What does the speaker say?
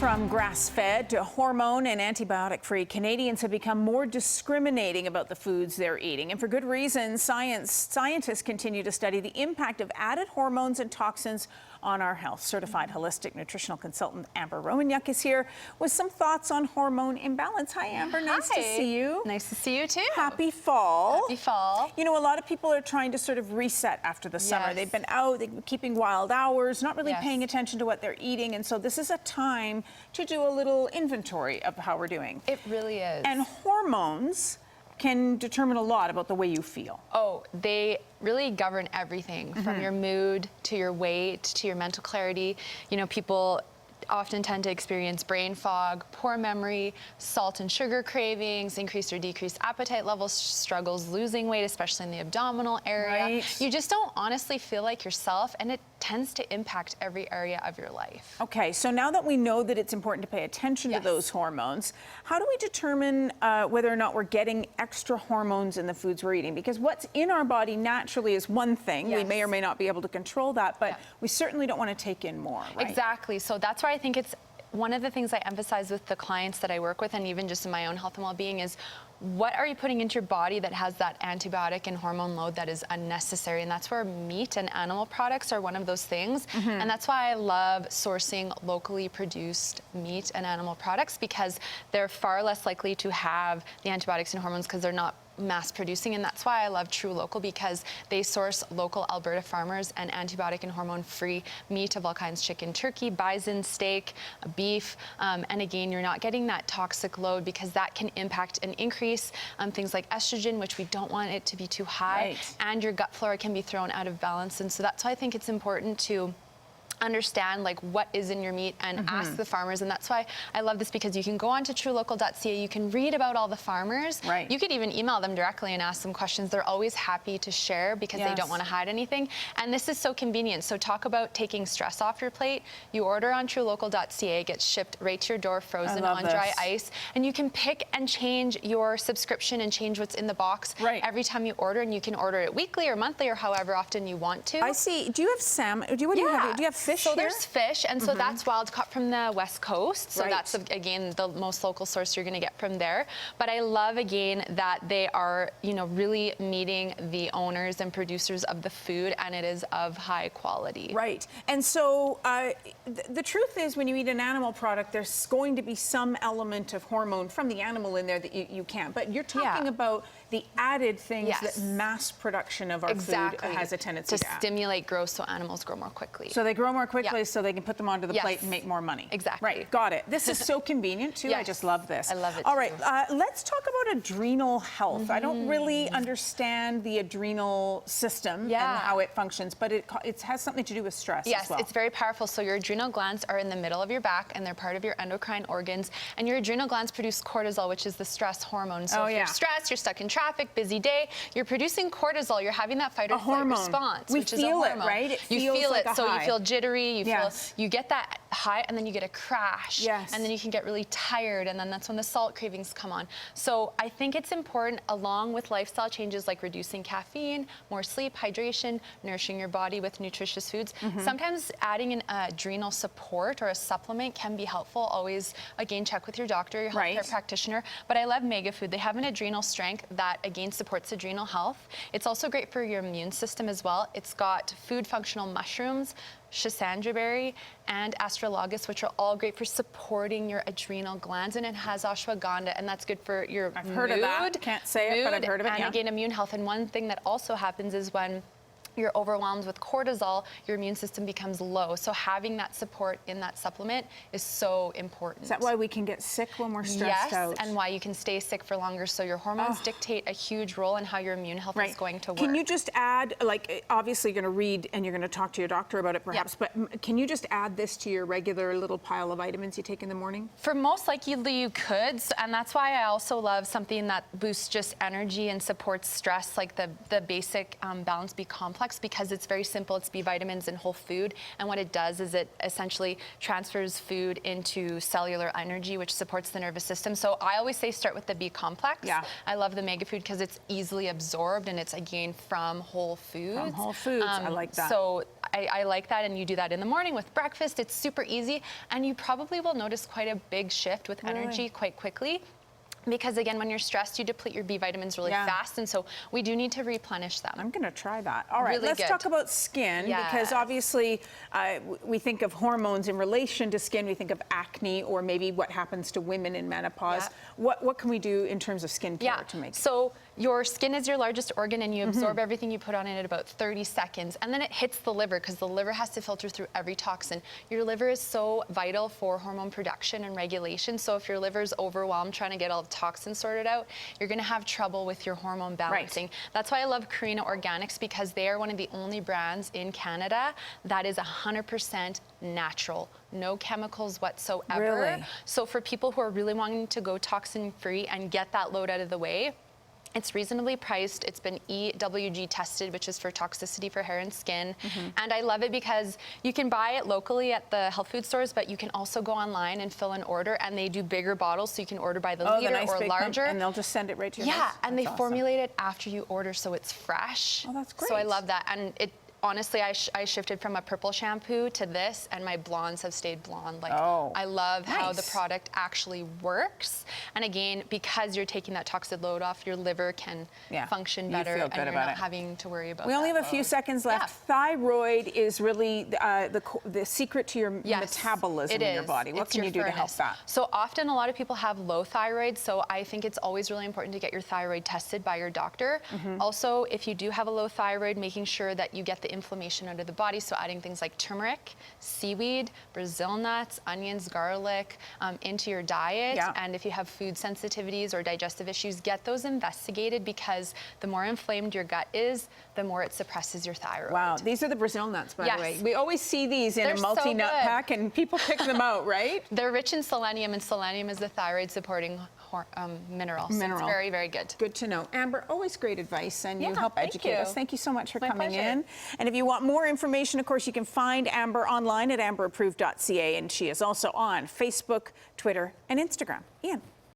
From grass-fed to hormone and antibiotic-free, Canadians have become more discriminating about the foods they're eating. And for good reason, scientists continue to study the impact of added hormones and toxins on our health. Certified holistic nutritional consultant Amber Romanyuk is here with some thoughts on hormone imbalance. Hi, Amber. Nice to see you. Nice to see you, too. Happy fall. Happy fall. You know, a lot of people are trying to sort of reset after the summer. They've been out, they've been keeping wild hours, not really paying attention to what they're eating. And so this is a time to do a little inventory of how we're doing. It really is. And hormones can determine a lot about the way you feel. Oh, they really govern everything from your mood to your weight to your mental clarity. You know, people often tend to experience brain fog, poor memory, salt and sugar cravings, increased or decreased appetite levels, struggles losing weight, especially in the abdominal area. You just don't honestly feel like yourself, and it tends to impact every area of your life. Okay, so now that we know that it's important to pay attention to those hormones, how do we determine whether or not we're getting extra hormones in the foods we're eating? Because what's in our body naturally is one thing. We may or may not be able to control that, but we certainly don't want to take in more, right? Exactly. So that's why I think it's one of the things I emphasize with the clients that I work with, and even just in my own health and well-being, is what are you putting into your body that has that antibiotic and hormone load that is unnecessary? And that's where meat and animal products are one of those things. And that's why I love sourcing locally produced meat and animal products, because they're far less likely to have the antibiotics and hormones because they're not mass producing. And that's why I love True Local, because they source local Alberta farmers and antibiotic and hormone free meat of all kinds: chicken, turkey, bison, steak, beef. And again, you're not getting that toxic load, because that can impact and increase things like estrogen, which we don't want it to be too high, and your gut flora can be thrown out of balance. And so that's why I think it's important to understand like what is in your meat and ask the farmers. And that's why I love this, because you can go on to truelocal.ca, you can read about all the farmers. You could even email them directly and ask them questions. They're always happy to share, because they don't want to hide anything. And this is so convenient. So talk about taking stress off your plate. You order on truelocal.ca, it gets shipped right to your door, frozen on dry ice, and you can pick and change your subscription and change what's in the box every time you order. And you can order it weekly or monthly or however often you want to. I see. Do you have salmon? Do you have fish? So there's fish, and so that's wild caught from the West Coast. So that's, again, the most local source you're going to get from there. But I love, again, that they are, you know, really meeting the owners and producers of the food, and it is of high quality. Right. And so the truth is, when you eat an animal product, there's going to be some element of hormone from the animal in there that you can't. But you're talking about the added things that mass production of our food has a tendency to stimulate growth, so animals grow more quickly. So they grow more quickly, so they can put them onto the plate and make more money. Exactly. Right, got it. This is so convenient too. I just love this. I love it. All right, let's talk about adrenal health. I don't really understand the adrenal system and how it functions, but it has something to do with stress as well. It's very powerful. So your adrenal glands are in the middle of your back, and they're part of your endocrine organs. And your adrenal glands produce cortisol, which is the stress hormone. So if you're stressed, you're stuck in traffic, busy day, you're producing cortisol. You're having that fight or flight response, which is a hormone. Right? You feel it, so you feel jittery, you get that high, and then you get a crash, and then you can get really tired, and then that's when the salt cravings come on. So I think it's important, along with lifestyle changes like reducing caffeine, more sleep, hydration, nourishing your body with nutritious foods. Sometimes adding an adrenal support or a supplement can be helpful. Always, again, check with your doctor, your healthcare practitioner. But I love Mega Food. They have an adrenal strength that, again, supports adrenal health. It's also great for your immune system as well. It's got food functional mushrooms, schisandra berry, and astragalus, which are all great for supporting your adrenal glands, and it has ashwagandha, and that's good for your mood. I've heard of that. Can't say it, but I've heard of it. And again, immune health. And one thing that also happens is when you're overwhelmed with cortisol, your immune system becomes low. So having that support in that supplement is so important. Is that why we can get sick when we're stressed out? Yes, and why you can stay sick for longer. So your hormones dictate a huge role in how your immune health is going to work. Can you just add, like, obviously you're going to read and you're going to talk to your doctor about it perhaps, but can you just add this to your regular little pile of vitamins you take in the morning? For most likely you could, and that's why I also love something that boosts just energy and supports stress, like the basic Balance B complex. complex because it's very simple. It's B vitamins and whole food. And what it does is it essentially transfers food into cellular energy, which supports the nervous system. So I always say start with the B complex. Yeah. I love the mega food because it's easily absorbed and it's again from whole foods. From whole foods, I like that. So I like that, and you do that in the morning with breakfast. It's super easy, and you probably will notice quite a big shift with energy quite quickly. Because again, when you're stressed, you deplete your B vitamins really fast, and so we do need to replenish them. I'm going to try that. All right, Really let's good. talk about skin, because obviously we think of hormones in relation to skin. We think of acne or maybe what happens to women in menopause. What can we do in terms of skincare to make? So your skin is your largest organ, and you absorb everything you put on it in about 30 seconds, and then it hits the liver because the liver has to filter through every toxin. Your liver is so vital for hormone production and regulation. So if your liver is overwhelmed trying to get all the toxins sorted out, you're going to have trouble with your hormone balancing. That's why I love Carina Organics, because they are one of the only brands in Canada that is 100% natural. No chemicals whatsoever. Really? So for people who are really wanting to go toxin-free and get that load out of the way, it's reasonably priced. It's been EWG tested, which is for toxicity for hair and skin. And I love it because you can buy it locally at the health food stores, but you can also go online and fill an order, and they do bigger bottles, so you can order by the liter nice or big larger. pump, and they'll just send it right to your house? And they That's awesome. formulate it after you order, so it's fresh. Oh, that's great. So I love that. And it honestly, I shifted from a purple shampoo to this, and my blondes have stayed blonde. Like, I love how the product actually works. And again, because you're taking that toxic load off, your liver can function better, feel good and you're about not it. having to worry about We only have a few seconds left. Thyroid is really the secret to your metabolism in your body. What can you do to help that? So often a lot of people have low thyroid, so I think it's always really important to get your thyroid tested by your doctor. Also, if you do have a low thyroid, making sure that you get the inflammation out of the body, so adding things like turmeric, seaweed, Brazil nuts, onions, garlic into your diet. And if you have food sensitivities or digestive issues, get those investigated, because the more inflamed your gut is, the more it suppresses your thyroid. Wow, these are the Brazil nuts, by the way. We always see these in a multi-nut pack, and people pick them out, right? They're rich in selenium, and selenium is the thyroid-supporting mineral. So it's very, very good. Good to know. Amber, always great advice, and you help educate us. Thank you so much for coming in. And if you want more information, of course, you can find Amber online at amberapproved.ca, and she is also on Facebook, Twitter, and Instagram. Ian.